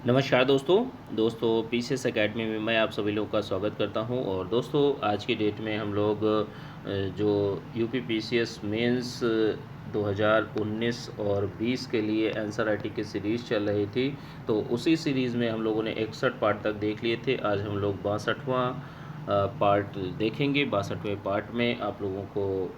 नमस्कार दोस्तों PCS academy में मैं आप सभी लोगों का स्वागत करता हूं। और दोस्तों आज की डेट में हम लोग जो यूपी पीसीएस मेंस 2019 और 20 के लिए आंसर राइटिंग की सीरीज़ चल रही थी, तो उसी सीरीज़ में हम लोगों ने 61 पार्ट तक देख लिए थे। आज हम लोग 62वां पार्ट देखेंगे। 62वें पार्ट में आप लोगों को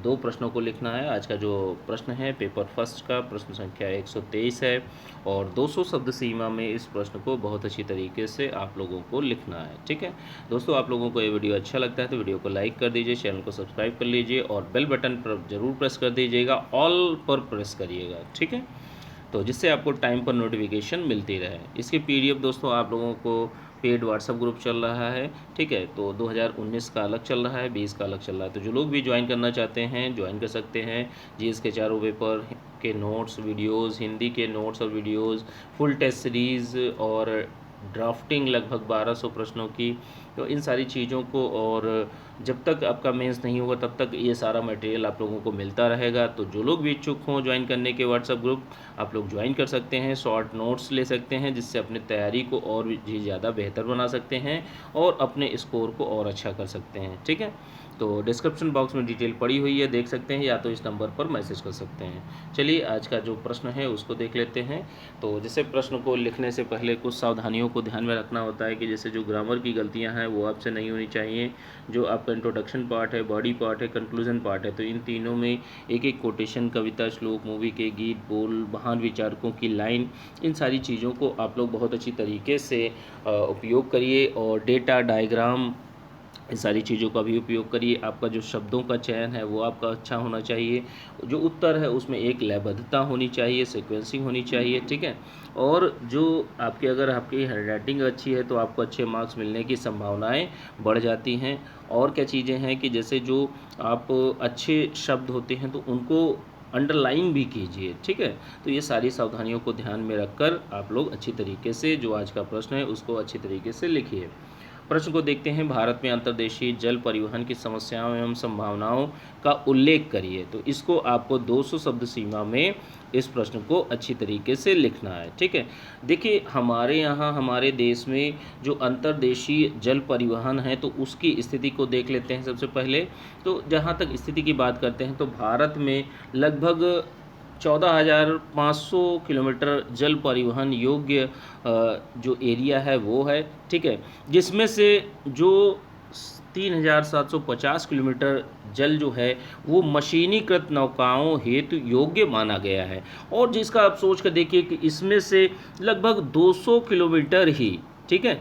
दो प्रश्नों को लिखना है। आज का जो प्रश्न है पेपर फर्स्ट का प्रश्न संख्या 123 है और 200 शब्द सीमा में इस प्रश्न को बहुत अच्छी तरीके से आप लोगों को लिखना है। ठीक है दोस्तों, आप लोगों को ये वीडियो अच्छा लगता है तो वीडियो को लाइक कर दीजिए, चैनल को सब्सक्राइब कर लीजिए और बेल बटन पर ज़रूर प्रेस कर दीजिएगा, ऑल पर प्रेस करिएगा। ठीक है, तो जिससे आपको टाइम पर नोटिफिकेशन मिलती रहे। इसकी पीडीएफ दोस्तों आप लोगों को पेड व्हाट्सअप ग्रुप चल रहा है। ठीक है, तो 2019 का अलग चल रहा है, 20 का अलग चल रहा है, तो जो लोग भी ज्वाइन करना चाहते हैं ज्वाइन कर सकते हैं। जीएस के चारों पेपर के नोट्स वीडियोस, हिंदी के नोट्स और वीडियोस, फुल टेस्ट सीरीज़ और ड्राफ्टिंग लगभग 1200 प्रश्नों की, तो इन सारी चीज़ों को, और जब तक आपका मेंस नहीं होगा तब तक ये सारा मटेरियल आप लोगों को मिलता रहेगा। तो जो लोग भी इच्छुक हों ज्वाइन करने के व्हाट्सएप ग्रुप, आप लोग ज्वाइन कर सकते हैं, शॉर्ट नोट्स ले सकते हैं, जिससे अपनी तैयारी को और भी ज़्यादा बेहतर बना सकते हैं और अपने स्कोर को और अच्छा कर सकते हैं। ठीक है, तो डिस्क्रिप्शन बॉक्स में डिटेल पड़ी हुई है, देख सकते हैं, या तो इस नंबर पर मैसेज कर सकते हैं। चलिए आज का जो प्रश्न है उसको देख लेते हैं। तो जैसे प्रश्न को लिखने से पहले कुछ सावधानियों को ध्यान में रखना होता है कि जैसे जो ग्रामर की गलतियां हैं वो आपसे नहीं होनी चाहिए। जो आपका इंट्रोडक्शन पार्ट है, बॉडी पार्ट है, कंक्लूजन पार्ट है, तो इन तीनों में एक एक कोटेशन, कविता, श्लोक, मूवी के गीत, बोल, महान विचारकों की लाइन, इन सारी चीज़ों को आप लोग बहुत अच्छी तरीके से उपयोग करिए। और डेटा, डायग्राम, इन सारी चीज़ों का भी उपयोग करिए। आपका जो शब्दों का चयन है वो आपका अच्छा होना चाहिए। जो उत्तर है उसमें एक लयबद्धता होनी चाहिए, सीक्वेंसिंग होनी चाहिए। ठीक है, और जो आपकी, अगर आपकी हैंडराइटिंग अच्छी है तो आपको अच्छे मार्क्स मिलने की संभावनाएं बढ़ जाती हैं। और क्या चीज़ें हैं कि जैसे जो आप अच्छे शब्द होते हैं तो उनको अंडरलाइन भी कीजिए। ठीक है, तो ये सारी सावधानियों को ध्यान में रखकर आप लोग अच्छी तरीके से जो आज का प्रश्न है उसको अच्छी तरीके से लिखिए। प्रश्न को देखते हैं। भारत में अंतर्देशीय जल परिवहन की समस्याओं एवं संभावनाओं का उल्लेख करिए। तो इसको आपको 200 शब्द सीमा में इस प्रश्न को अच्छी तरीके से लिखना है। ठीक है, देखिए हमारे यहाँ, हमारे देश में जो अंतर्देशीय जल परिवहन है तो उसकी स्थिति को देख लेते हैं सबसे पहले। तो जहाँ तक स्थिति की बात करते हैं तो भारत में लगभग 14,500 किलोमीटर जल परिवहन योग्य जो एरिया है वो है। ठीक है, जिसमें से जो 3,750 किलोमीटर जल जो है वो मशीनीकृत नौकाओं हेतु योग्य माना गया है। और जिसका आप सोच कर देखिए कि इसमें से लगभग 200 किलोमीटर ही, ठीक है,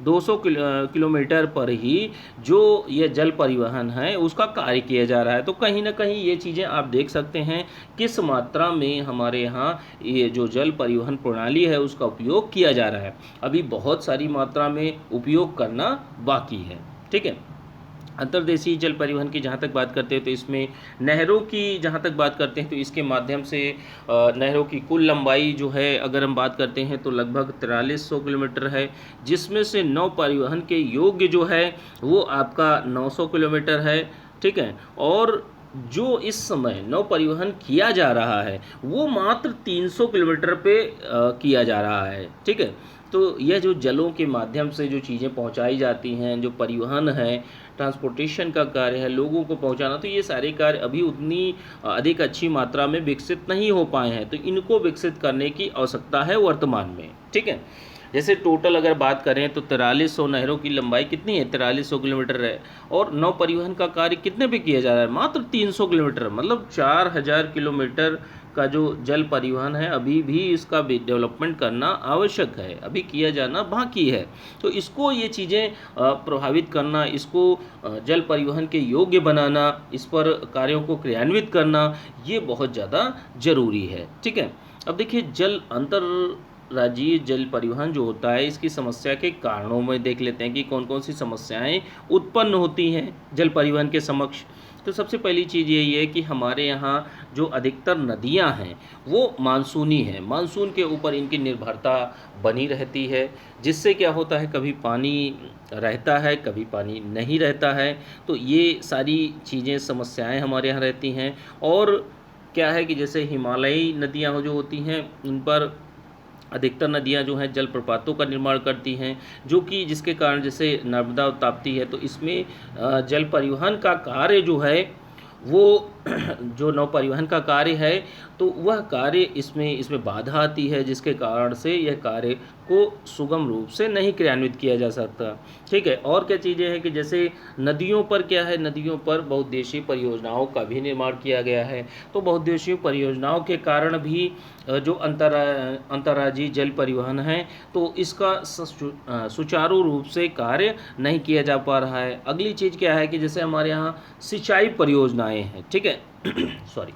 200 किलोमीटर पर ही जो ये जल परिवहन है उसका कार्य किया जा रहा है। तो कहीं ना कहीं ये चीज़ें आप देख सकते हैं किस मात्रा में हमारे यहाँ ये जो जल परिवहन प्रणाली है उसका उपयोग किया जा रहा है। अभी बहुत सारी मात्रा में उपयोग करना बाकी है। ठीक है, अंतर्देशीय जल परिवहन की जहाँ तक बात करते हैं तो इसमें नहरों की जहाँ तक बात करते हैं तो इसके माध्यम से नहरों की कुल लंबाई जो है अगर हम बात करते हैं तो लगभग 4300 किलोमीटर है, जिसमें से नौ परिवहन के योग्य जो है वो आपका 900 किलोमीटर है। ठीक है, और जो इस समय नौ परिवहन किया जा रहा है वो मात्र 300 किलोमीटर पे किया जा रहा है। ठीक है, तो यह जो जलों के माध्यम से जो चीज़ें पहुंचाई जाती हैं, जो परिवहन है, ट्रांसपोर्टेशन का कार्य है, लोगों को पहुंचाना, तो ये सारे कार्य अभी उतनी अधिक अच्छी मात्रा में विकसित नहीं हो पाए हैं। तो इनको विकसित करने की आवश्यकता है वर्तमान में। ठीक है, जैसे टोटल अगर बात करें तो 4300 नहरों की लंबाई कितनी है, 4300 किलोमीटर है, और नौ परिवहन का कार्य कितने पे किया जा रहा है, मात्र 300 किलोमीटर, मतलब 4000 किलोमीटर का जो जल परिवहन है अभी भी इसका डेवलपमेंट करना आवश्यक है, अभी किया जाना बाकी है। तो इसको, ये चीज़ें प्रभावित करना, इसको जल परिवहन के योग्य बनाना, इस पर कार्यों को क्रियान्वित करना, ये बहुत ज़्यादा ज़रूरी है। ठीक है, अब देखिए जल राज्यीय जल परिवहन जो होता है इसकी समस्या के कारणों में देख लेते हैं कि कौन कौन सी समस्याएं उत्पन्न होती हैं जल परिवहन के समक्ष। तो सबसे पहली चीज़ यही है कि हमारे यहाँ जो अधिकतर नदियाँ हैं वो मानसूनी हैं, मानसून के ऊपर इनकी निर्भरता बनी रहती है, जिससे क्या होता है कभी पानी रहता है कभी पानी नहीं रहता है। तो ये सारी चीज़ें, समस्याएं हमारे यहाँ रहती हैं। और क्या है कि जैसे हिमालयी नदियाँ जो होती हैं उन पर अधिकतर नदियाँ जो हैं जलप्रपातों का निर्माण करती हैं, जो कि जिसके कारण जैसे नर्मदा और ताप्ती है, तो इसमें जल परिवहन का कार्य जो है वो जो नौ परिवहन का कार्य है, तो वह कार्य इसमें बाधा आती है, जिसके कारण से यह कार्य को सुगम रूप से नहीं क्रियान्वित किया जा सकता। ठीक है, और क्या चीज़ें हैं कि जैसे नदियों पर क्या है, नदियों पर बहुउद्देशीय परियोजनाओं का भी निर्माण किया गया है। तो बहुउद्देशीय परियोजनाओं के कारण भी जो अंतर्राज्यीय जल परिवहन है, तो इसका सुचारू रूप से कार्य नहीं किया जा पा रहा है। अगली चीज़ क्या है कि जैसे हमारे यहाँ सिंचाई परियोजनाएं हैं, ठीक है सॉरी,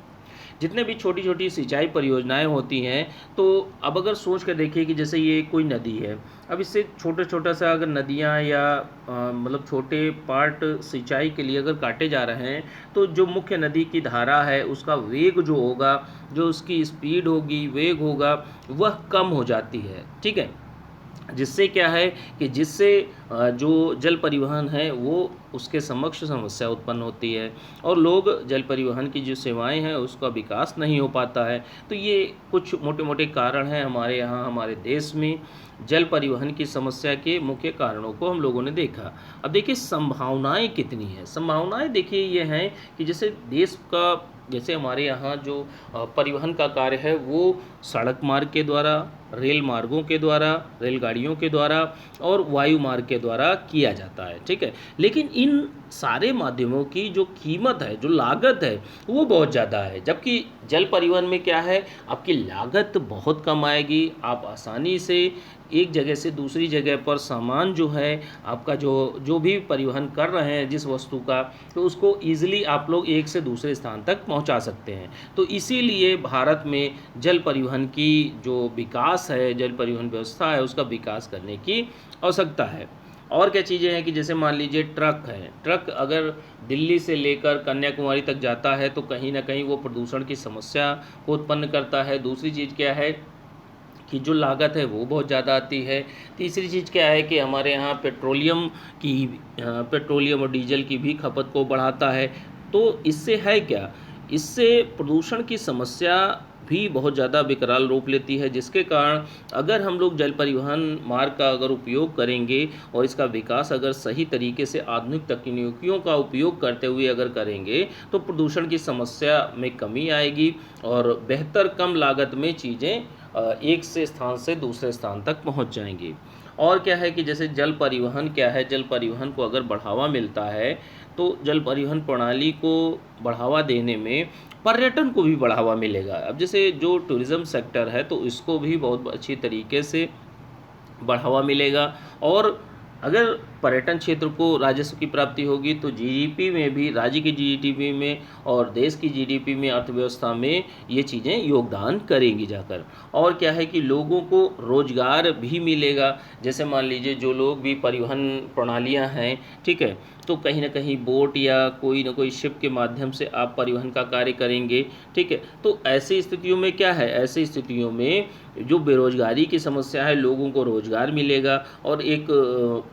जितने भी छोटी छोटी सिंचाई परियोजनाएं होती हैं, तो अब अगर सोच कर देखिए कि जैसे ये कोई नदी है, अब इससे छोटा छोटा सा अगर नदियां या मतलब छोटे पार्ट सिंचाई के लिए अगर काटे जा रहे हैं, तो जो मुख्य नदी की धारा है उसका वेग जो होगा, जो उसकी स्पीड होगी, वेग होगा, वह कम हो जाती है। ठीक है, जिससे क्या है कि जिससे जो जल परिवहन है वो उसके समक्ष समस्या उत्पन्न होती है, और लोग जल परिवहन की जो सेवाएं हैं उसका विकास नहीं हो पाता है। तो ये कुछ मोटे मोटे कारण हैं हमारे यहाँ, हमारे देश में जल परिवहन की समस्या के मुख्य कारणों को हम लोगों ने देखा। अब देखिए संभावनाएं कितनी हैं। संभावनाएं देखिए ये हैं कि जैसे देश का, जैसे हमारे यहाँ जो परिवहन का कार्य है वो सड़क मार्ग के द्वारा, रेल मार्गों के द्वारा, रेलगाड़ियों के द्वारा और वायु मार्ग के द्वारा किया जाता है। ठीक है, लेकिन इन सारे माध्यमों की जो कीमत है, जो लागत है, वो बहुत ज़्यादा है। जबकि जल परिवहन में क्या है, आपकी लागत बहुत कम आएगी, आप आसानी से एक जगह से दूसरी जगह पर सामान जो है आपका जो जो भी परिवहन कर रहे हैं जिस वस्तु का, तो उसको ईजिली आप लोग एक से दूसरे स्थान तक पहुंचा सकते हैं। तो इसीलिए भारत में जल परिवहन की जो विकास है, जल परिवहन व्यवस्था है, उसका विकास करने की आवश्यकता है। और क्या चीज़ें हैं कि जैसे मान लीजिए ट्रक है, ट्रक अगर दिल्ली से लेकर कन्याकुमारी तक जाता है तो कहीं ना कहीं वो प्रदूषण की समस्या को उत्पन्न करता है। दूसरी चीज़ क्या है कि जो लागत है वो बहुत ज़्यादा आती है। तीसरी चीज़ क्या है कि हमारे यहाँ पेट्रोलियम और डीजल की भी खपत को बढ़ाता है। तो इससे है क्या, इससे प्रदूषण की समस्या भी बहुत ज़्यादा विकराल रूप लेती है, जिसके कारण अगर हम लोग जल परिवहन मार्ग का अगर उपयोग करेंगे और इसका विकास अगर सही तरीके से आधुनिक तकनीकियों का उपयोग करते हुए अगर करेंगे, तो प्रदूषण की समस्या में कमी आएगी और बेहतर कम लागत में चीज़ें एक से स्थान से दूसरे स्थान तक पहुंच जाएंगी। और क्या है कि जैसे जल परिवहन क्या है, जल परिवहन को अगर बढ़ावा मिलता है, तो जल परिवहन प्रणाली को बढ़ावा देने में पर्यटन को भी बढ़ावा मिलेगा। अब जैसे जो टूरिज़्म सेक्टर है, तो इसको भी बहुत अच्छी तरीके से बढ़ावा मिलेगा, और अगर पर्यटन क्षेत्र को राजस्व की प्राप्ति होगी तो जीडीपी में भी, राज्य की जीडीपी में और देश की जीडीपी में, अर्थव्यवस्था में ये चीज़ें योगदान करेंगी जाकर। और क्या है कि लोगों को रोजगार भी मिलेगा। जैसे मान लीजिए जो लोग भी परिवहन प्रणालियां हैं, ठीक है, तो कहीं ना कहीं बोट या कोई ना कोई शिप के माध्यम से आप परिवहन का कार्य करेंगे। ठीक है, तो ऐसी स्थितियों में क्या है, ऐसी स्थितियों में जो बेरोजगारी की समस्या है, लोगों को रोजगार मिलेगा और एक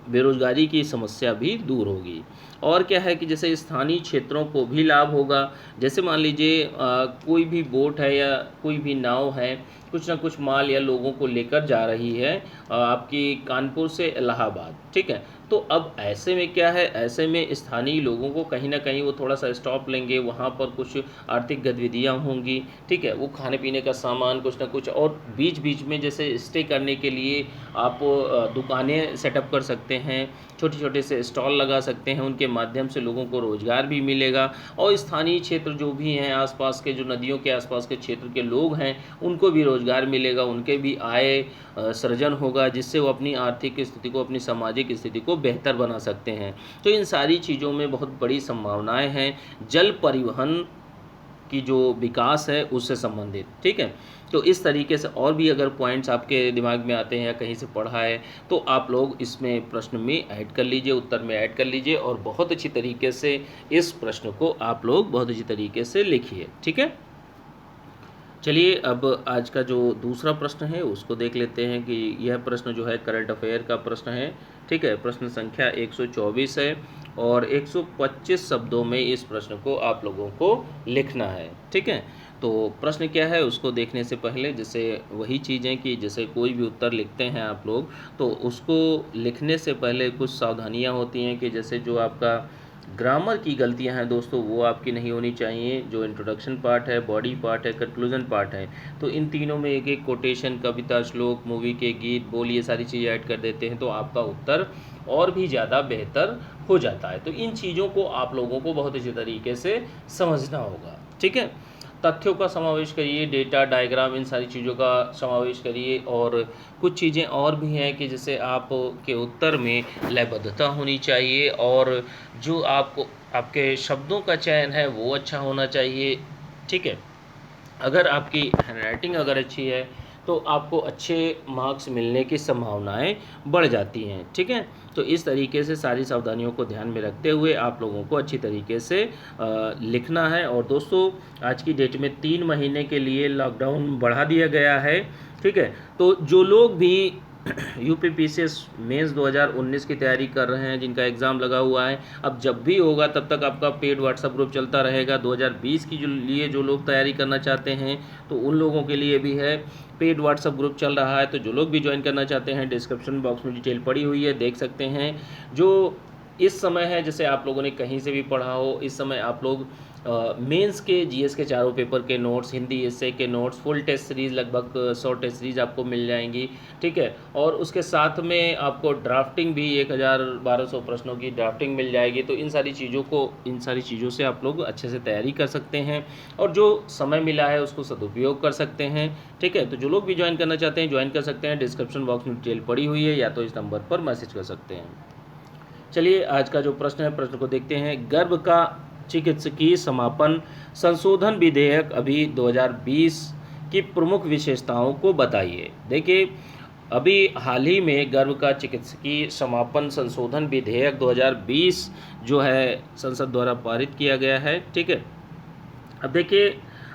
बेरोजगारी की समस्या भी दूर होगी। और क्या है कि जैसे स्थानीय क्षेत्रों को भी लाभ होगा। जैसे मान लीजिए कोई भी बोट है या कोई भी नाव है, कुछ ना कुछ माल या लोगों को लेकर जा रही है आपकी कानपुर से इलाहाबाद। ठीक है, तो अब ऐसे में क्या है, ऐसे में स्थानीय लोगों को कहीं ना कहीं वो थोड़ा सा स्टॉप लेंगे, वहाँ पर कुछ आर्थिक गतिविधियाँ होंगी। ठीक है, वो खाने पीने का सामान कुछ ना कुछ, और बीच बीच में जैसे स्टे करने के लिए आप दुकानें सेटअप कर सकते हैं, छोटे छोटे से स्टॉल लगा सकते हैं, उनके माध्यम से लोगों को रोज़गार भी मिलेगा। और स्थानीय क्षेत्र जो भी हैं, आसपास के जो नदियों के आसपास के क्षेत्र के लोग हैं, उनको भी रोज़गार मिलेगा, उनके भी आय सृजन होगा, जिससे वो अपनी आर्थिक स्थिति को, अपनी सामाजिक स्थिति को बेहतर बना सकते हैं। तो इन सारी चीज़ों में बहुत बड़ी संभावनाएं हैं जल परिवहन की जो विकास है उससे संबंधित। ठीक है, तो इस तरीके से और भी अगर पॉइंट्स आपके दिमाग में आते हैं या कहीं से पढ़ा है, तो आप लोग इसमें प्रश्न में ऐड कर लीजिए, उत्तर में ऐड कर लीजिए, और बहुत अच्छी तरीके से इस प्रश्न को आप लोग बहुत अच्छी तरीके से लिखिए। ठीक है, चलिए अब आज का जो दूसरा प्रश्न है उसको देख लेते हैं कि यह प्रश्न जो है करंट अफेयर का प्रश्न है। ठीक है, प्रश्न संख्या 124 है और 125 शब्दों में इस प्रश्न को आप लोगों को लिखना है। ठीक है, तो प्रश्न क्या है उसको देखने से पहले जैसे वही चीज़ें कि जैसे कोई भी उत्तर लिखते हैं आप लोग, तो उसको लिखने से पहले कुछ सावधानियां होती हैं कि जैसे जो आपका ग्रामर की गलतियां हैं दोस्तों वो आपकी नहीं होनी चाहिए। जो इंट्रोडक्शन पार्ट है, बॉडी पार्ट है, कंक्लूजन पार्ट है, तो इन तीनों में एक एक कोटेशन, कविता, श्लोक, मूवी के गीत, बोल, ये सारी चीज़ें ऐड कर देते हैं तो आपका उत्तर और भी ज़्यादा बेहतर हो जाता है। तो इन चीज़ों को आप लोगों को बहुत अच्छे तरीके से समझना होगा, ठीक है। तथ्यों का समावेश करिए, डेटा, डायग्राम, इन सारी चीज़ों का समावेश करिए। और कुछ चीज़ें और भी हैं कि जैसे आप के उत्तर में लयबद्धता होनी चाहिए और जो आपको आपके शब्दों का चयन है वो अच्छा होना चाहिए, ठीक है। अगर आपकी हैंडराइटिंग अगर अच्छी है तो आपको अच्छे मार्क्स मिलने की संभावनाएं बढ़ जाती हैं, ठीक है। तो इस तरीके से सारी सावधानियों को ध्यान में रखते हुए आप लोगों को अच्छी तरीके से लिखना है। और दोस्तों आज की डेट में 3 महीने के लिए लॉकडाउन बढ़ा दिया गया है, ठीक है। तो जो लोग भी यूपीपीसीएस मेंस 2019 की तैयारी कर रहे हैं, जिनका एग्ज़ाम लगा हुआ है, अब जब भी होगा तब तक आपका पेड व्हाट्सएप ग्रुप चलता रहेगा। 2020 की जो लोग तैयारी करना चाहते हैं तो उन लोगों के लिए भी है, पेड व्हाट्सएप ग्रुप चल रहा है। तो जो लोग भी ज्वाइन करना चाहते हैं डिस्क्रिप्शन बॉक्स में डिटेल पड़ी हुई है, देख सकते हैं। जो इस समय है, जैसे आप लोगों ने कहीं से भी पढ़ा हो, इस समय आप लोग मेंस के जीएस के चारों पेपर के नोट्स, हिंदी एसए के नोट्स, फुल टेस्ट सीरीज़ लगभग 100 टेस्ट सीरीज़ आपको मिल जाएंगी, ठीक है। और उसके साथ में आपको ड्राफ्टिंग भी 1200 प्रश्नों की ड्राफ्टिंग मिल जाएगी। तो इन सारी चीज़ों से आप लोग अच्छे से तैयारी कर सकते हैं और जो समय मिला है उसको सदुपयोग कर सकते हैं, ठीक है। तो जो लोग भी ज्वाइन करना चाहते हैं ज्वाइन कर सकते हैं, डिस्क्रिप्शन बॉक्स में डिटेल पड़ी हुई है, या तो इस नंबर पर मैसेज कर सकते हैं। चलिए आज का जो प्रश्न है, प्रश्न को देखते हैं। गर्भ का चिकित्सकीय समापन संशोधन विधेयक अभी 2020 की प्रमुख विशेषताओं को बताइए। देखिए अभी हाल ही में गर्भ का चिकित्सकीय समापन संशोधन विधेयक 2020 जो है संसद द्वारा पारित किया गया है, ठीक है। अब देखिए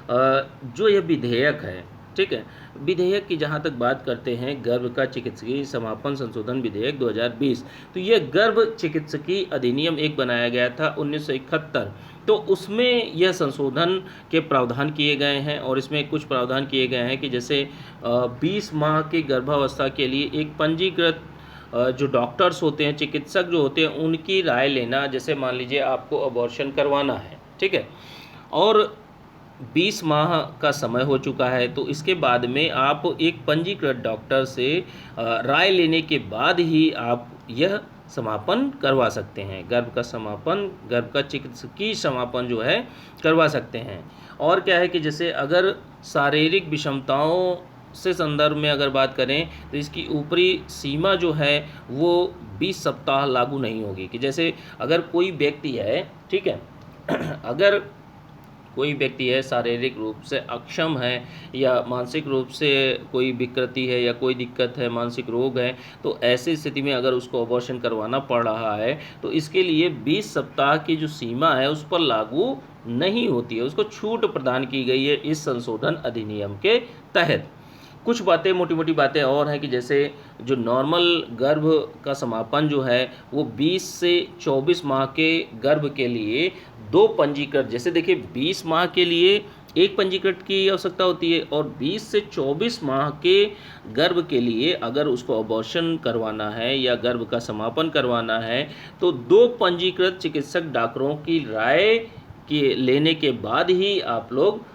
जो यह विधेयक है, ठीक है, विधेयक की जहाँ तक बात करते हैं, गर्भ का चिकित्सकीय समापन संशोधन विधेयक 2020, तो यह गर्भ चिकित्सकीय अधिनियम एक बनाया गया था 1971। तो उसमें यह संशोधन के प्रावधान किए गए हैं और इसमें कुछ प्रावधान किए गए हैं कि जैसे 20 माह की गर्भावस्था के लिए एक पंजीकृत जो डॉक्टर्स होते हैं, चिकित्सक जो होते हैं, उनकी राय लेना। जैसे मान लीजिए आपको अबॉर्शन करवाना है, ठीक है, और 20 माह का समय हो चुका है, तो इसके बाद में आप एक पंजीकृत डॉक्टर से राय लेने के बाद ही आप यह समापन करवा सकते हैं। गर्भ का चिकित्सकीय समापन जो है करवा सकते हैं। और क्या है कि जैसे अगर शारीरिक विषमताओं से संदर्भ में अगर बात करें तो इसकी ऊपरी सीमा जो है वो 20 सप्ताह लागू नहीं होगी। कि जैसे अगर कोई व्यक्ति है, ठीक है, अगर कोई व्यक्ति है शारीरिक रूप से अक्षम है या मानसिक रूप से कोई विकृति है या कोई दिक्कत है, मानसिक रोग है, तो ऐसी स्थिति में अगर उसको अबॉर्शन करवाना पड़ रहा है तो इसके लिए 20 सप्ताह की जो सीमा है उस पर लागू नहीं होती है, उसको छूट प्रदान की गई है इस संशोधन अधिनियम के तहत। कुछ बातें, मोटी मोटी बातें और हैं कि जैसे जो नॉर्मल गर्भ का समापन जो है वो 20 से 24 माह के गर्भ के लिए 2 पंजीकृत, जैसे देखिए 20 माह के लिए एक पंजीकृत की आवश्यकता होती है और 20 से 24 माह के गर्भ के लिए अगर उसको अबॉर्शन करवाना है या गर्भ का समापन करवाना है तो 2 पंजीकृत चिकित्सक डॉक्टरों की राय के लेने के बाद ही आप लोग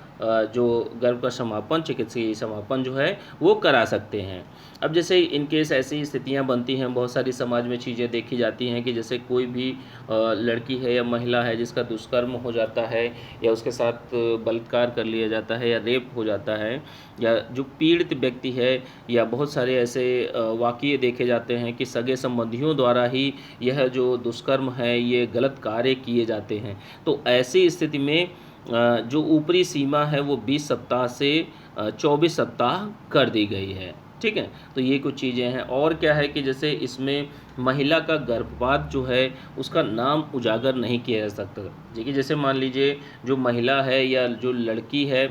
जो गर्भ का समापन, चिकित्सकीय समापन जो है वो करा सकते हैं। अब जैसे इन केस ऐसी स्थितियां बनती हैं, बहुत सारी समाज में चीज़ें देखी जाती हैं कि जैसे कोई भी लड़की है या महिला है जिसका दुष्कर्म हो जाता है या उसके साथ बलात्कार कर लिया जाता है या रेप हो जाता है, या जो पीड़ित व्यक्ति है, या बहुत सारे ऐसे वाक़ये देखे जाते हैं कि सगे संबंधियों द्वारा ही यह जो दुष्कर्म है ये गलत कार्य किए जाते हैं। तो ऐसी स्थिति में जो ऊपरी सीमा है वो 20 सप्ताह से 24 सप्ताह कर दी गई है, ठीक है। तो ये कुछ चीज़ें हैं। और क्या है कि जैसे इसमें महिला का गर्भपात जो है उसका नाम उजागर नहीं किया जा सकता। देखिए जैसे मान लीजिए जो महिला है या जो लड़की है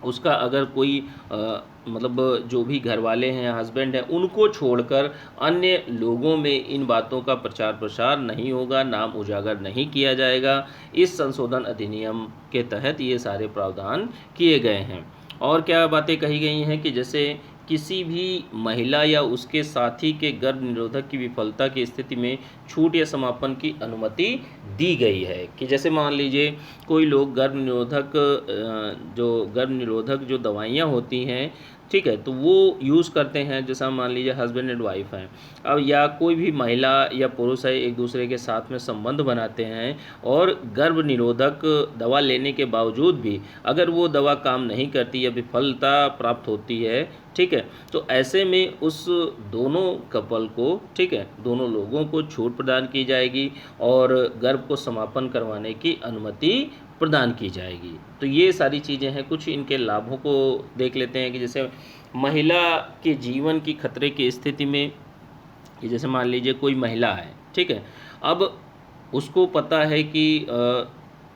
उसका अगर कोई मतलब जो भी घर वाले हैं, हस्बैंड हैं, उनको छोड़कर अन्य लोगों में इन बातों का प्रचार प्रसार नहीं होगा, नाम उजागर नहीं किया जाएगा। इस संशोधन अधिनियम के तहत ये सारे प्रावधान किए गए हैं। और क्या बातें कही गई हैं कि जैसे किसी भी महिला या उसके साथी के गर्भ निरोधक की विफलता की स्थिति में छूट या समापन की अनुमति दी गई है। कि जैसे मान लीजिए कोई लोग गर्भ निरोधक जो दवाइयाँ होती हैं, ठीक है, तो वो यूज़ करते हैं। जैसा मान लीजिए हस्बैंड एंड वाइफ हैं, अब या कोई भी महिला या पुरुष है, एक दूसरे के साथ में संबंध बनाते हैं और गर्भ निरोधक दवा लेने के बावजूद भी अगर वो दवा काम नहीं करती या विफलता प्राप्त होती है, ठीक है, तो ऐसे में उस दोनों कपल को, ठीक है, दोनों लोगों को छूट प्रदान की जाएगी और गर्भ को समापन करवाने की अनुमति प्रदान की जाएगी। तो ये सारी चीज़ें हैं। कुछ इनके लाभों को देख लेते हैं कि जैसे महिला के जीवन की खतरे की स्थिति में, कि जैसे मान लीजिए कोई महिला है, ठीक है, अब उसको पता है कि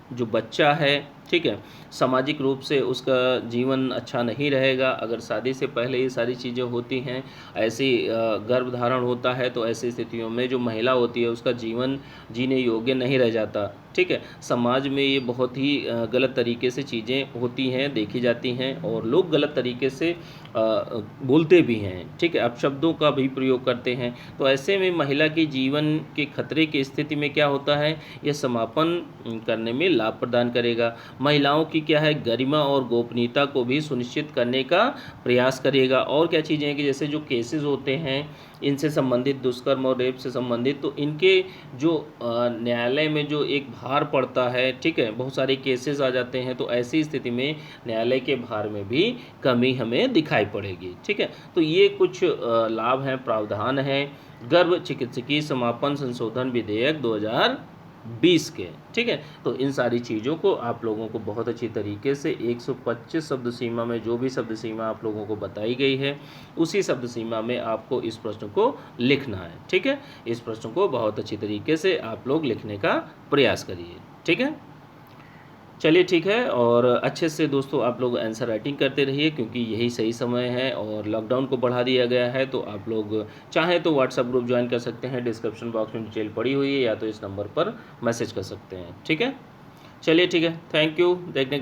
जो बच्चा है, ठीक है, सामाजिक रूप से उसका जीवन अच्छा नहीं रहेगा अगर शादी से पहले ये सारी चीज़ें होती हैं। ऐसी गर्भधारण होता है तो ऐसी स्थितियों में जो महिला होती है उसका जीवन जीने योग्य नहीं रह जाता, ठीक है। समाज में ये बहुत ही गलत तरीके से चीज़ें होती हैं, देखी जाती हैं और लोग गलत तरीके से बोलते भी हैं, ठीक है, अपशब्दों का भी प्रयोग करते हैं। तो ऐसे में महिला की जीवन के खतरे की स्थिति में क्या होता है, यह समापन करने में लाभ प्रदान करेगा। महिलाओं की क्या है, गरिमा और गोपनीयता को भी सुनिश्चित करने का प्रयास करेगा। और क्या चीज़ें हैं कि जैसे जो केसेस होते हैं इनसे संबंधित, दुष्कर्म और रेप से संबंधित, तो इनके जो न्यायालय में जो एक भार पड़ता है, ठीक है, बहुत सारे केसेस आ जाते हैं, तो ऐसी स्थिति में न्यायालय के भार में भी कमी हमें दिखाई पड़ेगी, ठीक है। तो ये कुछ लाभ हैं, प्रावधान हैं गर्भ चिकित्सकीय समापन संशोधन विधेयक 2020 के, ठीक है। तो इन सारी चीज़ों को आप लोगों को बहुत अच्छी तरीके से 125 शब्द सीमा में, जो भी शब्द सीमा आप लोगों को बताई गई है उसी शब्द सीमा में आपको इस प्रश्न को लिखना है, ठीक है। इस प्रश्न को बहुत अच्छी तरीके से आप लोग लिखने का प्रयास करिए, ठीक है। चलिए ठीक है, और अच्छे से दोस्तों आप लोग आंसर राइटिंग करते रहिए क्योंकि यही सही समय है और लॉकडाउन को बढ़ा दिया गया है। तो आप लोग चाहें तो व्हाट्सएप ग्रुप ज्वाइन कर सकते हैं, डिस्क्रिप्शन बॉक्स में डिटेल पड़ी हुई है, या तो इस नंबर पर मैसेज कर सकते हैं, ठीक है। चलिए ठीक है, थैंक यू देखने के लिए।